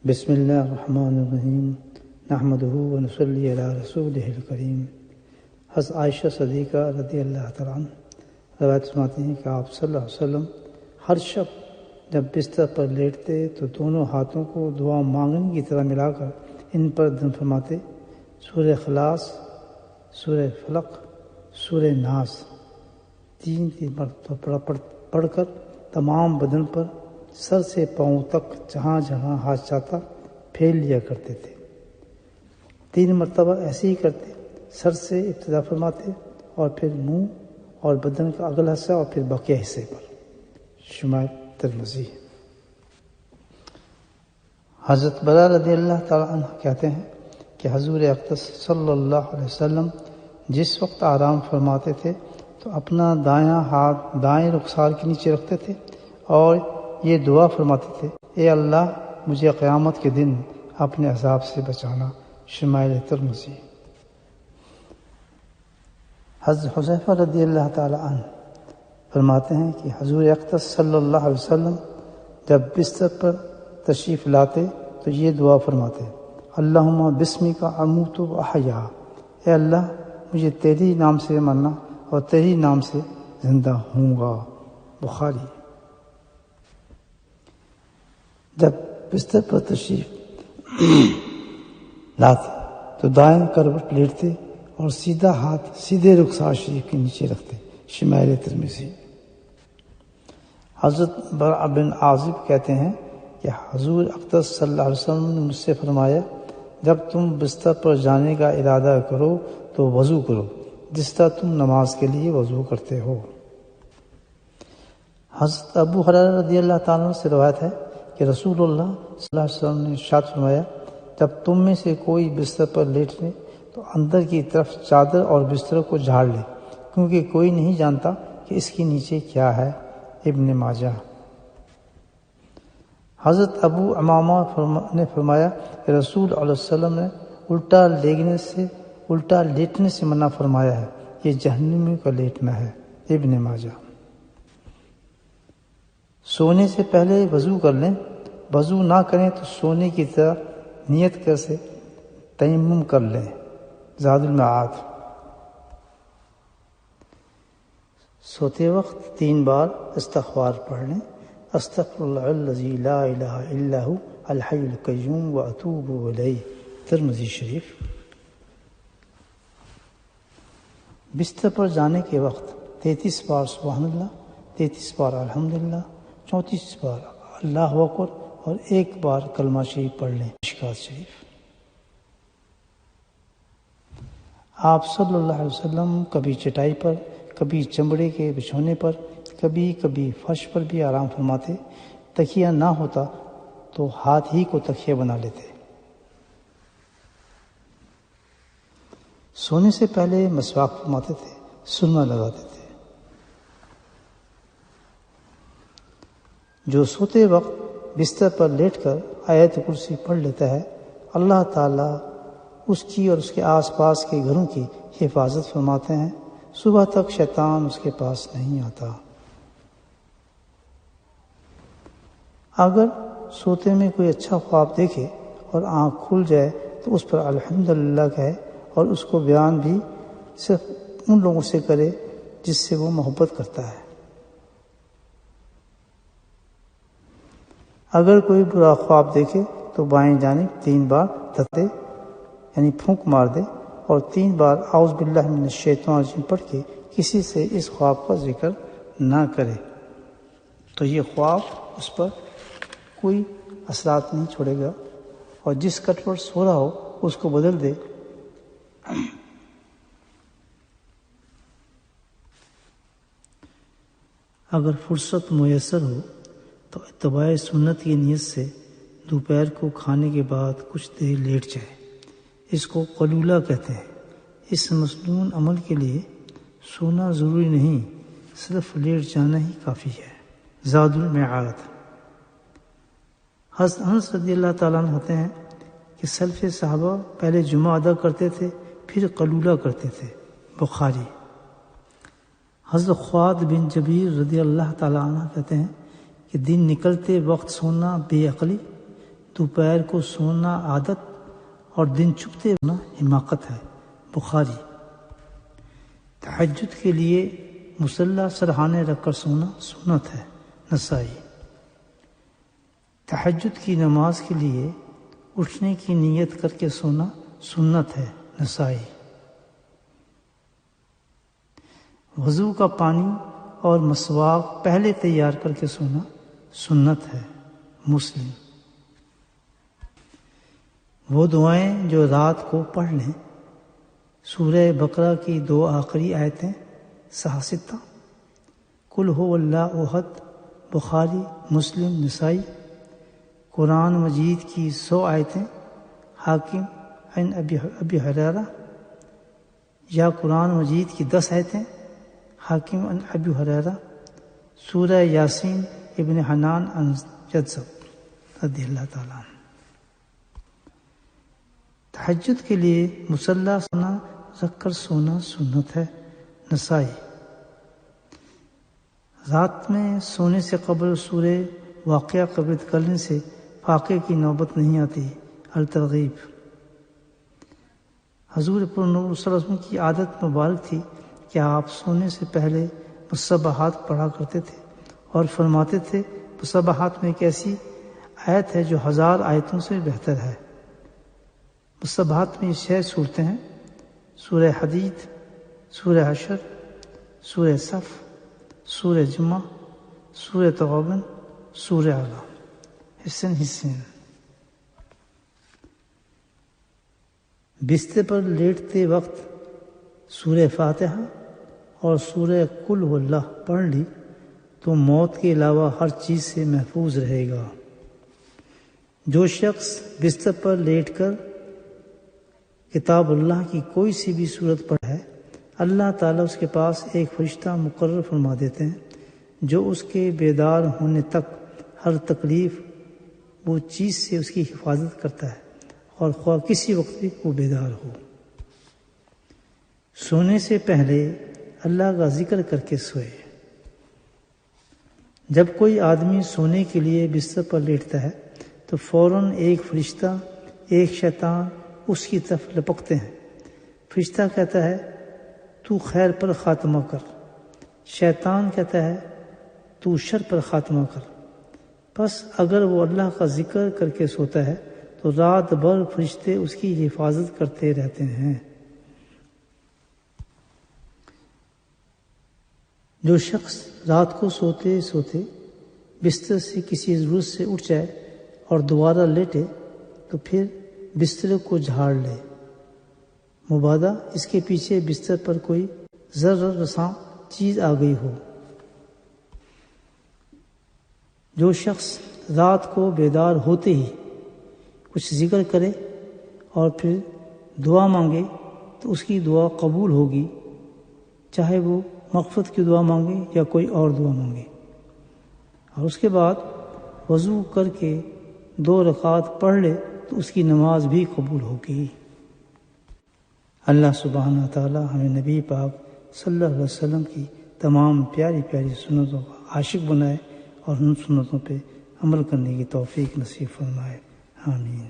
بسم اللہ الرحمن الرحیم نحمدہ ونصلی علی رسولہ الکریم۔ حضرت عائشہ صدیقہ رضی اللہ تعالیٰ عنہ روایت سناتی ہیں کہ آپ صلی اللہ علیہ وسلم ہر شب جب بستر پر لیٹتے تو دونوں ہاتھوں کو دعا مانگنے کی طرح ملا کر ان پر دم فرماتے، سورہ اخلاص، سورہ فلق، سورہ ناس تین مرتبہ پڑھ کر تمام بدن پر سر سے پاؤں تک جہاں جہاں ہاتھ چاہتا پھیل لیا کرتے تھے۔ 3 مرتبہ ایسے ہی کرتے، سر سے ابتدا فرماتے اور پھر منہ اور بدن کا اگلا حصہ اور پھر بقیہ حصے پر۔ شمائل ترمذی۔ حضرت برا رضی اللہ تعالیٰ عنہ کہتے ہیں کہ حضور اقدس صلی اللہ علیہ وسلم جس وقت آرام فرماتے تھے تو اپنا دایاں ہاتھ دائیں رخسار کے نیچے رکھتے تھے اور یہ دعا فرماتے تھے، اے اللہ مجھے قیامت کے دن اپنے عذاب سے بچانا۔ شمائل ترمذی۔ حضرت حذیفہ رضی اللہ تعالی عنہ فرماتے ہیں کہ حضور اقدس صلی اللہ علیہ وسلم جب بستر پر تشریف لاتے تو یہ دعا فرماتے، اللہم بسمک اموت و احیا، اے اللہ مجھے تیری نام سے مرنا اور تیری نام سے زندہ ہوں گا۔ بخاری۔ جب بستر پر تشریف لاتے تو دائیں کروٹ لیٹتے اور سیدھا ہاتھ سیدھے رخسار شریف کے نیچے رکھتے۔ شمائل ترمذی۔ حضرت برا بن عازب کہتے ہیں کہ حضور اقدس صلی اللہ علیہ وسلم نے مجھ سے فرمایا، جب تم بستر پر جانے کا ارادہ کرو تو وضو کرو جس طرح تم نماز کے لیے وضو کرتے ہو۔ حضرت ابو ہریرہ رضی اللہ تعالیٰ عنہ سے روایت ہے کہ رسول اللہ صلی اللہ علیہ وسلم نے ارشاد فرمایا، جب تم میں سے کوئی بستر پر لیٹ لے تو اندر کی طرف چادر اور بستر کو جھاڑ لے، کیونکہ کوئی نہیں جانتا کہ اس کے نیچے کیا ہے۔ ابن ماجہ۔ حضرت ابو امامہ نے فرمایا کہ رسول اللہ علیہ وسلم نے الٹا لیٹنے سے منع فرمایا ہے، یہ جہنمی کا لیٹنا ہے۔ ابن ماجہ۔ سونے سے پہلے وضو کر لیں، وضو نہ کریں تو سونے کی طرح نیت کر سے تیمم کر لیں۔ زاد المعاد۔ سوتے وقت 3 بار استغفار پڑھ لیں، استغفر اللہ الذی لا الہ الا هو الحی القیوم واتوب الیہ۔ ترمذی شریف۔ بستر پر جانے کے وقت 33 بار سبحان اللہ، 33 بار الحمدللہ، 34 بار اللہ اکبر اور 1 بار کلمہ شریف پڑھ لیں۔ مشکوٰۃ شریف۔ آپ صلی اللہ علیہ وسلم کبھی چٹائی پر، کبھی چمڑے کے بچھونے پر، کبھی فرش پر بھی آرام فرماتے۔ تکیہ نہ ہوتا تو ہاتھ ہی کو تکیہ بنا لیتے۔ سونے سے پہلے مسواک فرماتے تھے، سرما لگاتے تھے۔ جو سوتے وقت بستر پر لیٹ کر آیت کرسی پڑھ لیتا ہے، اللہ تعالیٰ اس کی اور اس کے آس پاس کے گھروں کی حفاظت فرماتے ہیں، صبح تک شیطان اس کے پاس نہیں آتا۔ اگر سوتے میں کوئی اچھا خواب دیکھے اور آنکھ کھل جائے تو اس پر الحمدللہ کہے اور اس کو بیان بھی صرف ان لوگوں سے کرے جس سے وہ محبت کرتا ہے۔ اگر کوئی برا خواب دیکھے تو بائیں جانب 3 بار دھتے یعنی پھونک مار دے اور 3 بار اعوذ باللہ من الشیطان الرجیم پڑھ کے کسی سے اس خواب کا ذکر نہ کرے تو یہ خواب اس پر کوئی اثرات نہیں چھوڑے گا، اور جس کٹ پر سو رہا ہو اس کو بدل دے۔ اگر فرصت میسر ہو تو اتباع سنت کی نیت سے دوپہر کو کھانے کے بعد کچھ دیر لیٹ جائے، اس کو قلولہ کہتے ہیں۔ اس مسنون عمل کے لیے سونا ضروری نہیں، صرف لیٹ جانا ہی کافی ہے۔ زاد المعاد۔ حضرت انس رضی اللہ تعالیٰ عنہ ہوتے ہیں کہ سلف صحابہ پہلے جمعہ ادا کرتے تھے پھر قلولہ کرتے تھے۔ بخاری۔ حضرت خواد بن جبیر رضی اللہ تعالیٰ عنہ کہتے ہیں کہ دن نکلتے وقت سونا بے عقلی، دوپہر کو سونا عادت اور دن چھپتے ہونا حماقت ہے۔ بخاری۔ تہجد کے لیے مصلی سرہانے رکھ کر سونا سنت ہے۔ نسائی۔ تہجد کی نماز کے لیے اٹھنے کی نیت کر کے سونا سنت ہے۔ نسائی۔ وضو کا پانی اور مسواک پہلے تیار کر کے سونا سنت ہے۔ مسلم۔ وہ دعائیں جو رات کو پڑھ لیں۔ سورہ بقرہ کی 2 آخری آیتیں صحاح 6، قل هو اللہ احد، بخاری، مسلم، نسائی۔ قرآن مجید کی 100 آیتیں، حاکم عن ابی ہریرہ، یا قرآن مجید کی 10 آیتیں، حاکم عن ابی ہریرہ۔ سورہ یاسین ابن حنان عن جذب رضی اللہ تعالیٰ عنہ۔ تہجد کے لیے مصلی سونا رکھ کر سونا سنت ہے۔ نسائی۔ رات میں سونے سے قبل سورہ واقعہ قرأت کرنے سے فاقے کی نوبت نہیں آتی۔ الترغیب۔ حضور پر نور صلی اللہ علیہ وسلم کی عادت مبارک تھی کہ آپ سونے سے پہلے مصباحات پڑھا کرتے تھے اور فرماتے تھے مصباحات میں ایک ایسی آیت ہے جو 1000 آیتوں سے بہتر ہے۔ مصباحات میں 6 صورتیں ہیں: سورہ حدید، سورہ حشر، سورہ صف، سورہ جمعہ، سورہ تغابن، سورہ اعلیٰ۔ حسین۔ بستر پر لیٹتے وقت سورہ فاتحہ اور سورہ قل هو اللہ پڑھ لی تو موت کے علاوہ ہر چیز سے محفوظ رہے گا۔ جو شخص بستر پر لیٹ کر کتاب اللہ کی کوئی سی بھی صورت پڑھے، اللہ تعالیٰ اس کے پاس ایک فرشتہ مقرر فرما دیتے ہیں جو اس کے بیدار ہونے تک ہر تکلیف وہ چیز سے اس کی حفاظت کرتا ہے، اور خواہ کسی وقت بھی وہ بیدار ہو۔ سونے سے پہلے اللہ کا ذکر کر کے سوئے۔ جب کوئی آدمی سونے کے لیے بستر پر لیٹتا ہے تو فوراً ایک فرشتہ، ایک شیطان اس کی طرف لپکتے ہیں۔ فرشتہ کہتا ہے تو خیر پر خاتمہ کر، شیطان کہتا ہے تو شر پر خاتمہ کر۔ پس اگر وہ اللہ کا ذکر کر کے سوتا ہے تو رات بھر فرشتے اس کی حفاظت کرتے رہتے ہیں۔ جو شخص رات کو سوتے سوتے بستر سے کسی ضرورت سے اٹھ جائے اور دوبارہ لیٹے تو پھر بستر کو جھاڑ لے، مبادا اس کے پیچھے بستر پر کوئی ضرر رساں چیز آ گئی ہو۔ جو شخص رات کو بیدار ہوتے ہی کچھ ذکر کرے اور پھر دعا مانگے تو اس کی دعا قبول ہوگی، چاہے وہ مغفرت کی دعا مانگے یا کوئی اور دعا مانگے۔ اور اس کے بعد وضو کر کے 2 رکعات پڑھ لے تو اس کی نماز بھی قبول ہوگی۔ اللہ سبحانہ تعالی ہمیں نبی پاک صلی اللہ علیہ وسلم کی تمام پیاری پیاری سنتوں کا عاشق بنائے اور ان سنتوں پہ عمل کرنے کی توفیق نصیب فرمائے۔ آمین۔